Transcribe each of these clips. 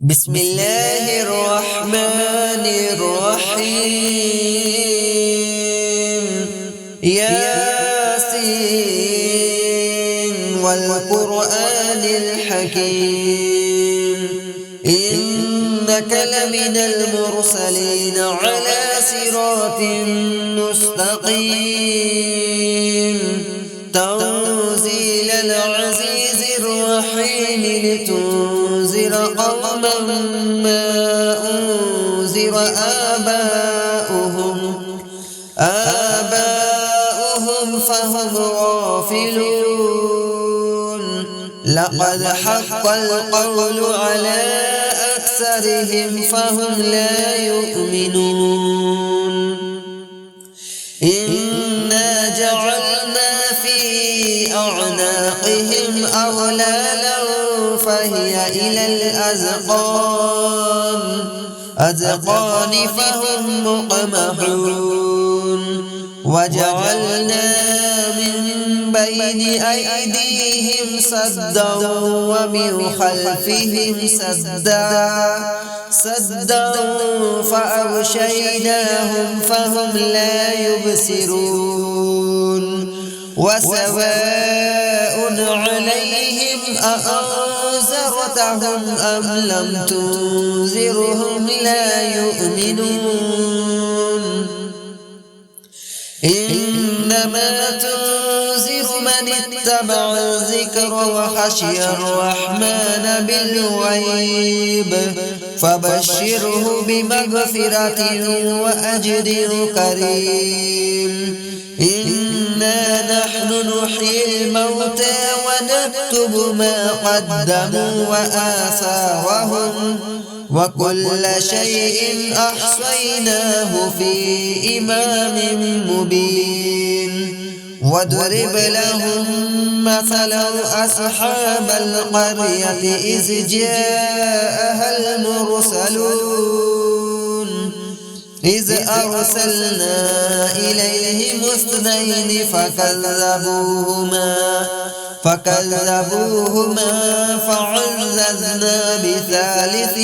بسم الله الرحمن الرحيم ياسين والقرآن الحكيم إنك لمن المرسلين على صراط مستقيم تنزيل العزيز الرحيم لتنذر قوما ما أنذر آباؤهم فهم غافلون لقد حق القول على أكثرهم فهم لا يؤمنون إنا جعلنا في أعناقهم أغلالا فهي إلى الأذقان فهم مقمحون وجعلنا من بين أيديهم سدا ومن خلفهم سدا فأغشيناهم فهم لا يبصرون وسواء عليهم أأنذرتهم أم لم تنذرهم لا يؤمنون إنما تنذر من اتبع الذكر وخشي الرحمن بالغيب فبشره بمغفرة وأجر كريم إنا نحن نحيي الموتى ونكتب ما قدموا وآثارهم وكل شيء أحصيناه في إمام مبين واضرب لهم مثلا أصحاب القرية إذ جاءها المرسلون إذ أرسلنا إليهم اثنين فكذبوهما فعززنا بثالث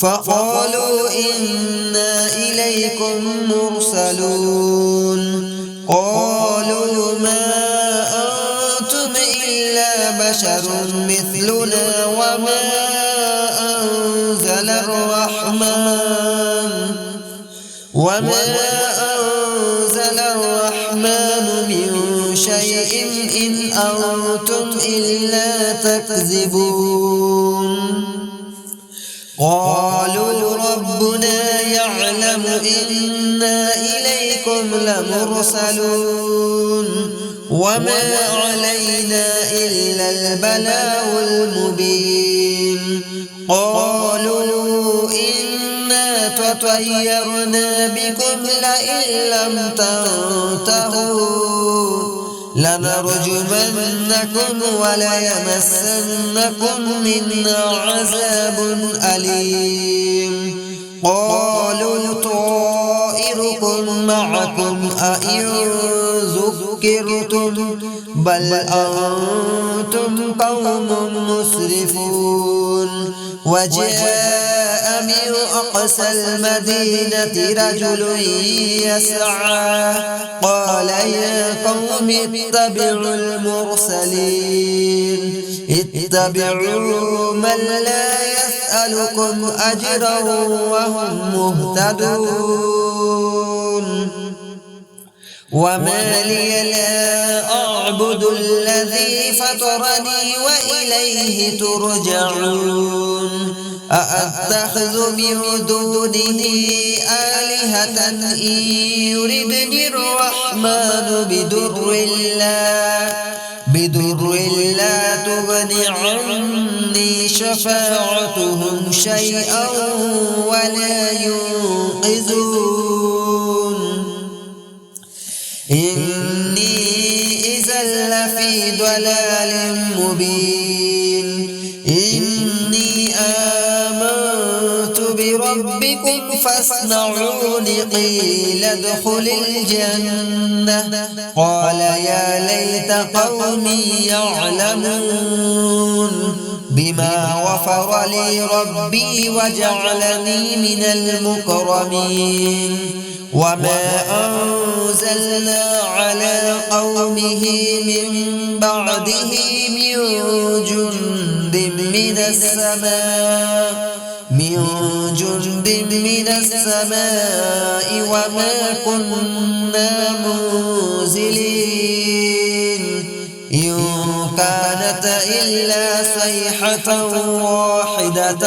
فقالوا إنا إليكم مرسلون قالوا ما أنتم إلا بشر مثلنا وما أنزل الرحمن من شيء إن أنتم إلا تكذبون قالوا ربنا يعلم إنا إليكم لمرسلون وما علينا إلا البلاغ المبين قالوا إنا تطيرنا بكم لئن لم تنتهوا لنرجمنكم وليمسنكم منا عذاب أليم قالوا طائركم معكم أئن ذكرتم بل أنتم قوم مسرفون وجاء من أقصى المدينة رجل يسعى قال يا قوم اتبعوا المرسلين اتبعوا من لا يسألكم أجرا وهم مهتدون وما لي لا أعبد الذي فطرني وإليه ترجعون أأتخذ من دونه آلهة إن يردني الرحمن بدر لا تغن عني شفاعتهم شيئا ولا ينقذون إني إذا لفي ضلال مبين إني آمنت بربكم فاسمعون قيل ادخل الجنة قال يا ليت قومي يعلمون بما غفر لي ربي وجعلني من المكرمين وما أنزلنا على قومه من بعده من جند من السماء وما كنا منزلين إن كانت إلا صيحة واحدة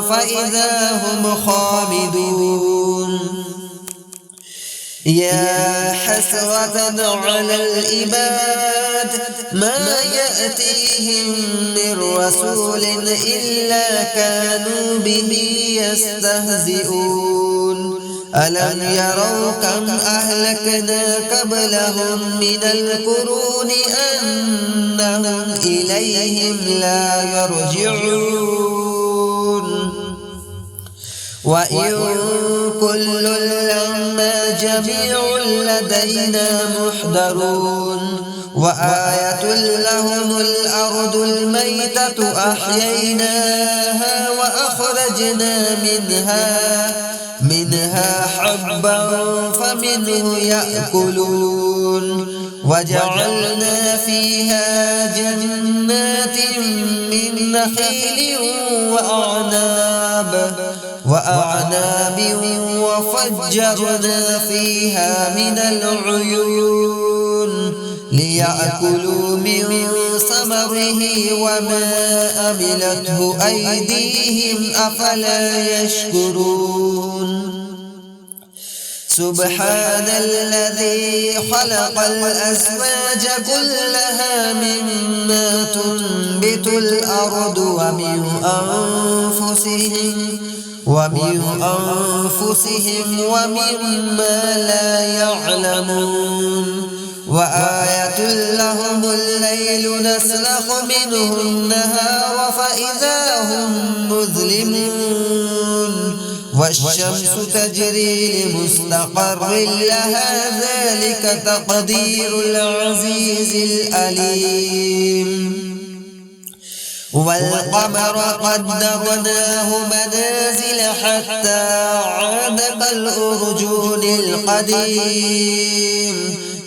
فإذا هم خامدون يا حسرة على العباد ما يأتيهم من رسول إلا كانوا به يستهزئون ألم يروا كم أهلكنا قبلهم من القرون أنهم إليهم لا يرجعون وإن كل لما جميع لدينا محضرون وآية لهم الأرض الميتة أحييناها وأخرجنا منها حبا فمنه يأكلون وجعلنا فيها جنات من نخيل وأعناب وفجرنا فيها من العيون ليأكلوا من ثمره وما عملته أيديهم أفلا يشكرون سبحان الذي خلق الأزواج كلها مما تنبت الأرض ومن أنفسهم ومما لا يعلمون وآية لهم الليل نسلخ منه النهار فإذا هم مظلمون والشمس تجري لمستقر لها ذلك تقدير العزيز العليم والقمر قدرناه منازل حتى عاد كالأرجون القديم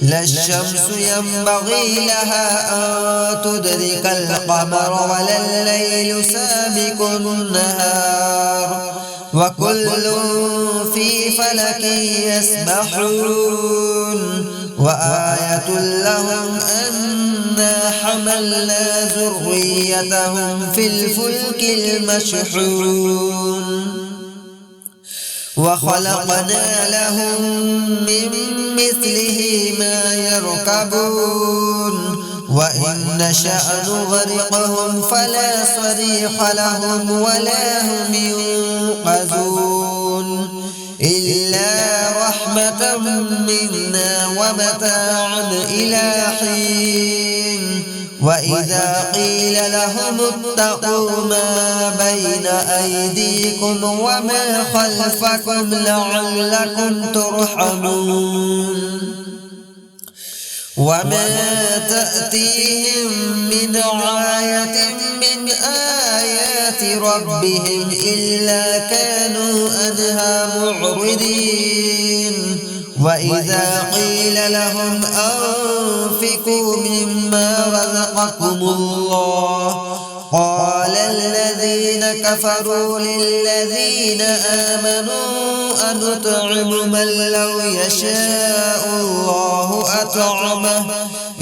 لا الشمس ينبغي لها أن تدرك القمر ولا الليل سابق النهار وكل في فلك يسبحون وآية لهم أنا حملنا ذريتهم في الفلك المشحون وخلقنا لهم من مثله ما يركبون وإن نشأ نغرقهم فلا صريخ لهم ولا هم ينقذون إلا رحمة منا ومتاعا إلى حين وإذا قيل لهم اتقوا ما بين أيديكم وما خلفكم لعلكم ترحمون وما تأتيهم من آية من آيات ربهم إلا كانوا عنها معرضين وإذا قيل لهم أنفقوا مما رزقكم الله قال الذين كفروا للذين آمنوا أنطعم من لو يشاء الله أطعمه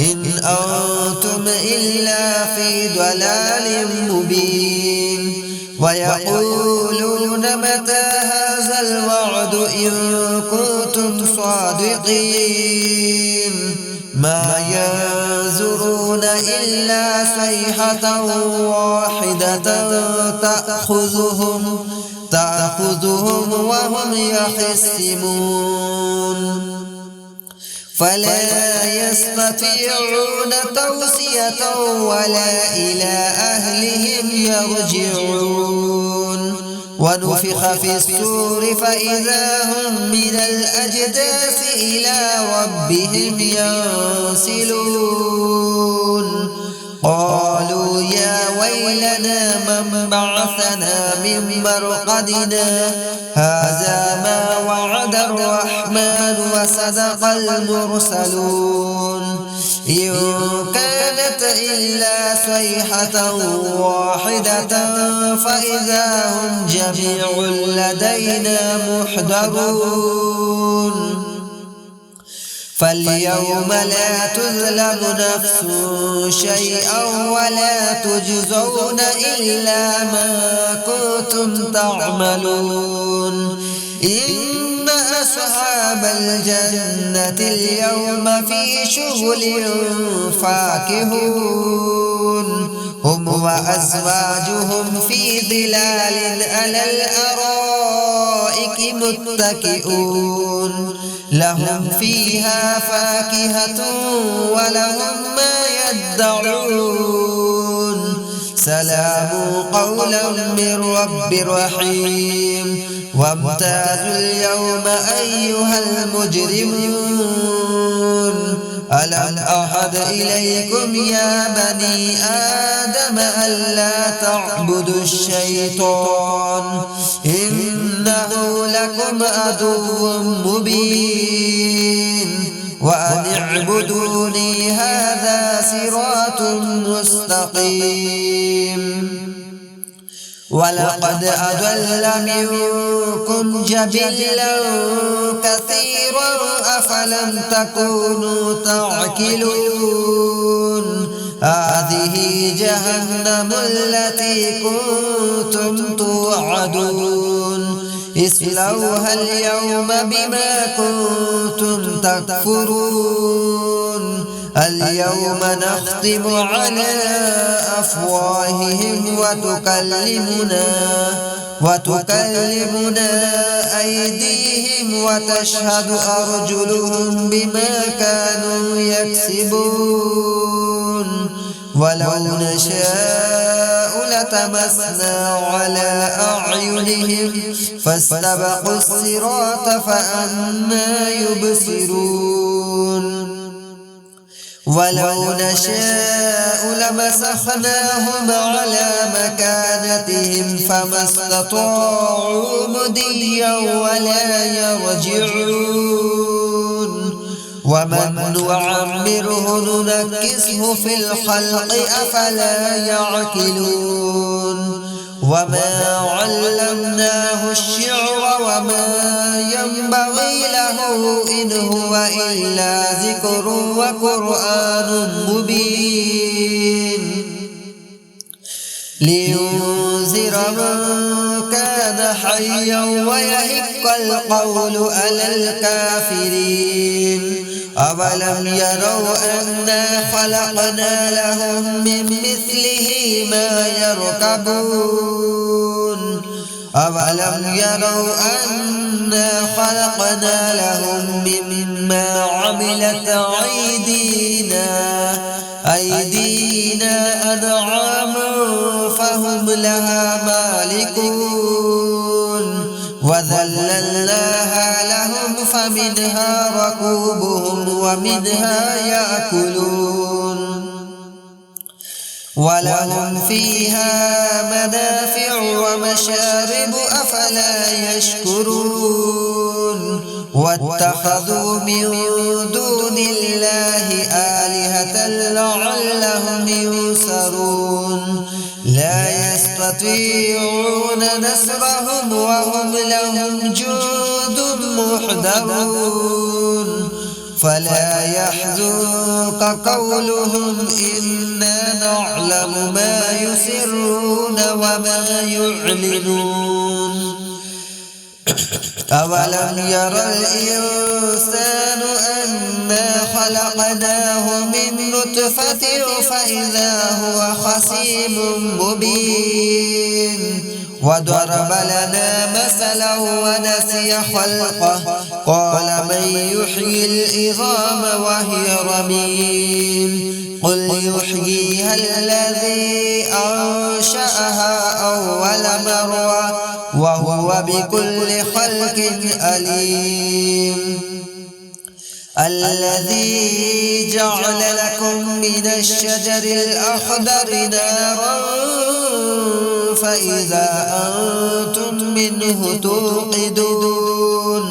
إن أنتم إلا في ضلال مبين ويقولون متى هذا الوعد إن كنتم صادقين ما ينظرون إلا صيحة واحدة تأخذهم وهم يخصمون فلا يستطيعون توصية ولا إلى أهلهم يرجعون ونفخ في الصور فإذا هم من الأجداث إلى ربهم ينسلون قالوا يا ويلنا من بعثنا من مرقدنا هذا ما وعد الرحمن وصدق المرسلون إن كانت إلا صيحة واحدة فإذا هم جميع لدينا محضرون فاليوم لا تظلم نفس شيئا ولا تجزون إلا ما كنتم تعملون إن أصحاب الجنة اليوم في شغل فاكهون هم وأزواجهم في ظلال على الأرائك متكئون لهم فيها فاكهة ولهم ما يدعون سلام قولا من رب رحيم وامتازوا اليوم أيها المجرمون ألم أعهد إليكم يا بني آدم ألا تعبدوا الشيطان إنه لكم عدو مبين وأن اعبدوني هذا صراط مستقيم ولقد أضل منكم جبلا كثيرا أفلم تكونوا تعقلون هذه جهنم التي كنتم توعدون اصلوها اليوم بما كنتم تكفرون اليوم نختم على أفواههم وتكلمنا أيديهم وتشهد أرجلهم بما كانوا يكسبون ولو نشاء لتمسنا على أعينهم فاستبقوا الصراط فأنى يبصرون ولو نشاء لمسخناهم على مكانتهم فما استطاعوا مضيا ولا يرجعون ومن نعمره ننكسه في الخلق أفلا يعقلون وما علمناه الشعر وما ينبغي له إن هو إلا ذكر وقرآن مبين لينذر من كان حيا ويحق القول على الكافرين أولم يروا أنا خلقنا لهم من مثله ما يركبون أولم يروا أنا خلقنا لهم مما عملت أيدينا أنعاما فهم لها مالكون وذللناها لهم فمنها ركوبهم ومنها يأكلون ولهم فيها منافع ومشارب أفلا يشكرون واتخذوا من دون الله آلهة لعلهم ينصرون لا يستطيعون نصرهم وهم لهم جند محضرون فلا يحزنك قولهم إنا نعلم ما يسرون وما يعلنون أولم يرى الإنسان أنا خلقناه من نطفة فإذا هو خصيم مبين وضرب لنا مثلا ونسي خلقه قال من يحيي العظام وهي رميم قل يحييها الذي أنشأها أول مرة وهو بكل خلق عليم الذي جعل لكم من الشجر الأخضر نارا فإذا أنتم منه توقدون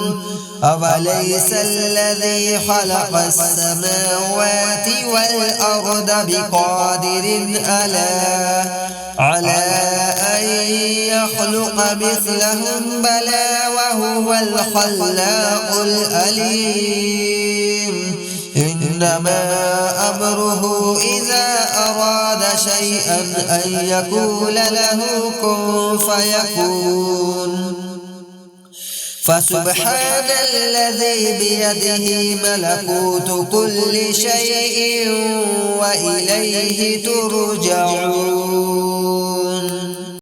أوليس الذي خلق السماوات والأرض بقادر على أن يخلق مثلهم بلى وهو الخلاق العليم إنما أمره إذا أراد شيئا أن يقول له كن فيكون فسبحان الذي بيده ملكوت كل شيء وإليه ترجعون.